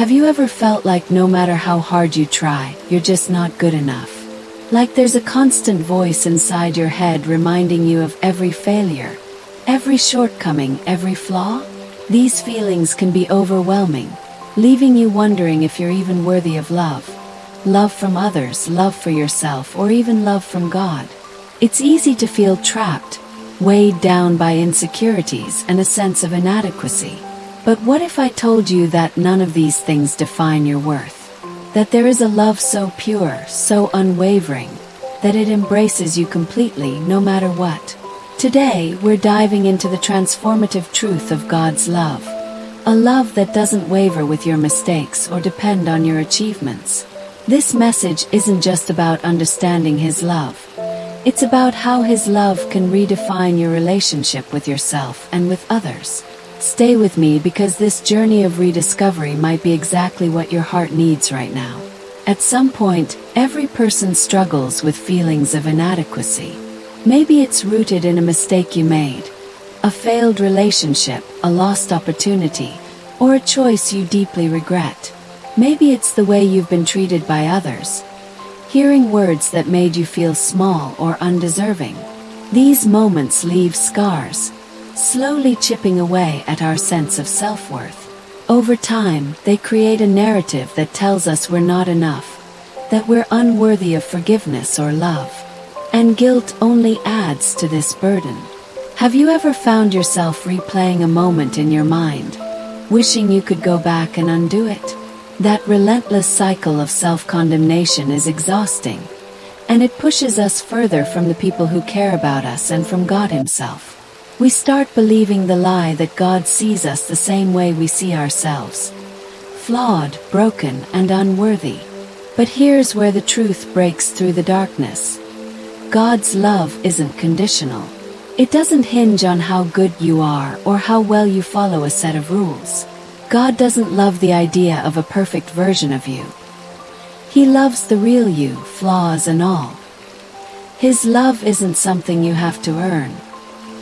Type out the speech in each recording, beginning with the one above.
Have you ever felt like no matter how hard you try, you're just not good enough? Like there's a constant voice inside your head reminding you of every failure, every shortcoming, every flaw? These feelings can be overwhelming, leaving you wondering if you're even worthy of love. Love from others, love for yourself, or even love from God. It's easy to feel trapped, weighed down by insecurities and a sense of inadequacy. But what if I told you that none of these things define your worth? That there is a love so pure, so unwavering, that it embraces you completely no matter what. Today, we're diving into the transformative truth of God's love. A love that doesn't waver with your mistakes or depend on your achievements. This message isn't just about understanding His love. It's about how His love can redefine your relationship with yourself and with others. Stay with me because this journey of rediscovery might be exactly what your heart needs right now. At some point, every person struggles with feelings of inadequacy. Maybe it's rooted in a mistake you made, a failed relationship, a lost opportunity, or a choice you deeply regret. Maybe it's the way you've been treated by others, hearing words that made you feel small or undeserving. These moments leave scars, slowly chipping away at our sense of self-worth. Over time, they create a narrative that tells us we're not enough, that we're unworthy of forgiveness or love. And guilt only adds to this burden. Have you ever found yourself replaying a moment in your mind, wishing you could go back and undo it? That relentless cycle of self-condemnation is exhausting, and it pushes us further from the people who care about us and from God Himself. We start believing the lie that God sees us the same way we see ourselves, flawed, broken, and unworthy. But here's where the truth breaks through the darkness. God's love isn't conditional. It doesn't hinge on how good you are or how well you follow a set of rules. God doesn't love the idea of a perfect version of you. He loves the real you, flaws and all. His love isn't something you have to earn.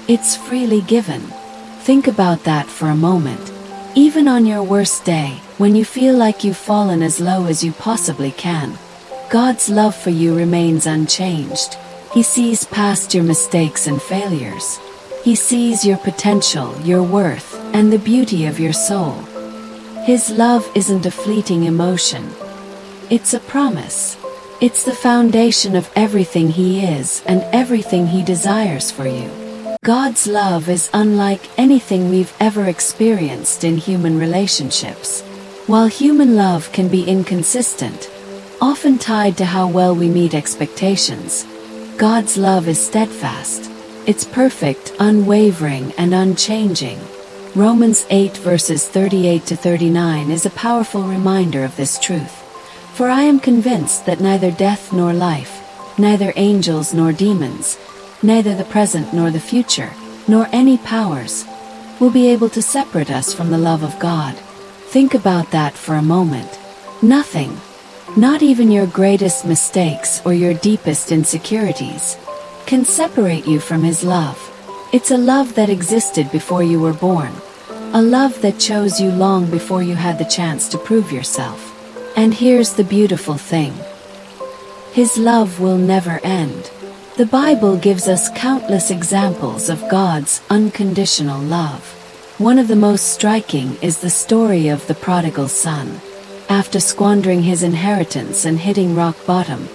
It's freely given. Think about that for a moment. Even on your worst day, when you feel like you've fallen as low as you possibly can, God's love for you remains unchanged. He sees past your mistakes and failures. He sees your potential, your worth, and the beauty of your soul. His love isn't a fleeting emotion. It's a promise. It's the foundation of everything He is and everything He desires for you. God's love is unlike anything we've ever experienced in human relationships. While human love can be inconsistent, often tied to how well we meet expectations, God's love is steadfast. It's perfect, unwavering, and unchanging. Romans 8 verses 38 to 39 is a powerful reminder of this truth. For I am convinced that neither death nor life, neither angels nor demons, neither the present nor the future, nor any powers, will be able to separate us from the love of God. Think about that for a moment. Nothing, not even your greatest mistakes or your deepest insecurities, can separate you from His love. It's a love that existed before you were born, a love that chose you long before you had the chance to prove yourself. And here's the beautiful thing. His love will never end. The Bible gives us countless examples of God's unconditional love. One of the most striking is the story of the prodigal son. After squandering his inheritance and hitting rock bottom,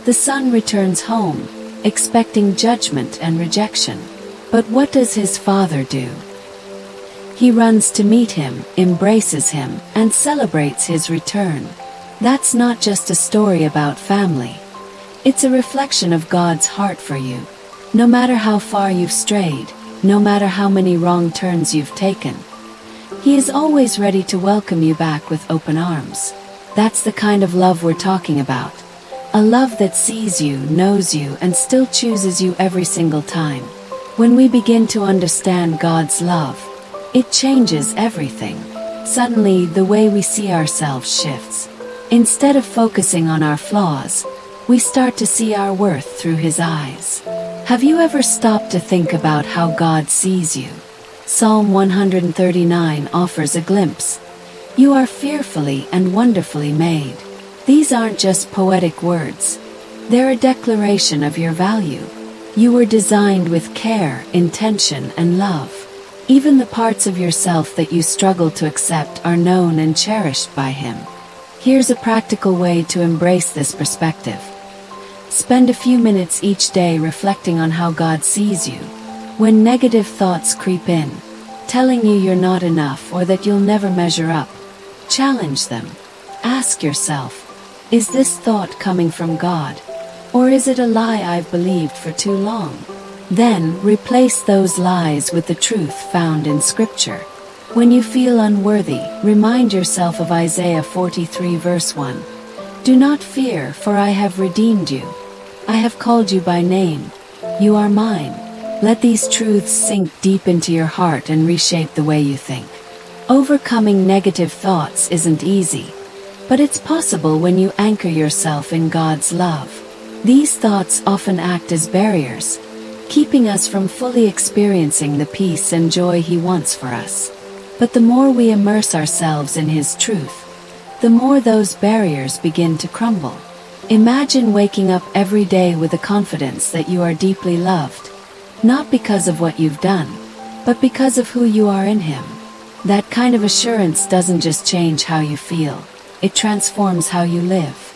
the son returns home, expecting judgment and rejection. But what does his father do? He runs to meet him, embraces him, and celebrates his return. That's not just a story about family. It's a reflection of God's heart for you. No matter how far you've strayed, no matter how many wrong turns you've taken, He is always ready to welcome you back with open arms. That's the kind of love we're talking about. A love that sees you, knows you, and still chooses you every single time. When we begin to understand God's love, it changes everything. Suddenly, the way we see ourselves shifts. Instead of focusing on our flaws, we start to see our worth through His eyes. Have you ever stopped to think about how God sees you? Psalm 139 offers a glimpse. You are fearfully and wonderfully made. These aren't just poetic words. They're a declaration of your value. You were designed with care, intention, and love. Even the parts of yourself that you struggle to accept are known and cherished by Him. Here's a practical way to embrace this perspective. Spend a few minutes each day reflecting on how God sees you. When negative thoughts creep in, telling you you're not enough or that you'll never measure up, challenge them. Ask yourself, is this thought coming from God? Or is it a lie I've believed for too long? Then, replace those lies with the truth found in Scripture. When you feel unworthy, remind yourself of Isaiah 43 verse 1. Do not fear, for I have redeemed you. I have called you by name. You are mine. Let these truths sink deep into your heart and reshape the way you think. Overcoming negative thoughts isn't easy, but it's possible when you anchor yourself in God's love. These thoughts often act as barriers, keeping us from fully experiencing the peace and joy He wants for us. But the more we immerse ourselves in His truth, the more those barriers begin to crumble. Imagine waking up every day with the confidence that you are deeply loved, not because of what you've done, but because of who you are in Him. That kind of assurance doesn't just change how you feel, it transforms how you live.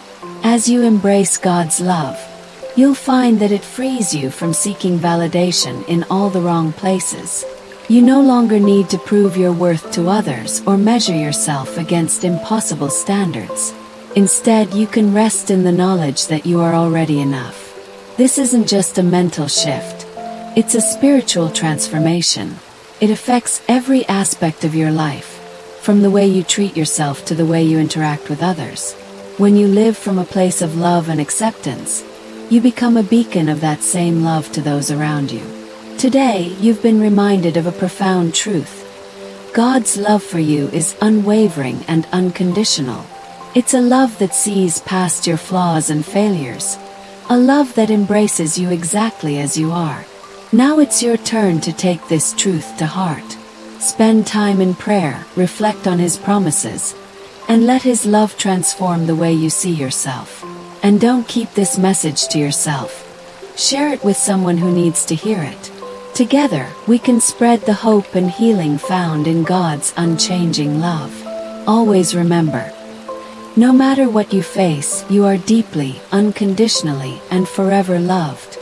As you embrace God's love, you'll find that it frees you from seeking validation in all the wrong places. You no longer need to prove your worth to others or measure yourself against impossible standards. Instead, you can rest in the knowledge that you are already enough. This isn't just a mental shift, it's a spiritual transformation. It affects every aspect of your life, from the way you treat yourself to the way you interact with others. When you live from a place of love and acceptance, you become a beacon of that same love to those around you. Today, you've been reminded of a profound truth. God's love for you is unwavering and unconditional. It's a love that sees past your flaws and failures, a love that embraces you exactly as you are. Now it's your turn to take this truth to heart. Spend time in prayer, reflect on His promises, and let His love transform the way you see yourself. And don't keep this message to yourself. Share it with someone who needs to hear it. Together, we can spread the hope and healing found in God's unchanging love. Always remember, no matter what you face, you are deeply, unconditionally, and forever loved.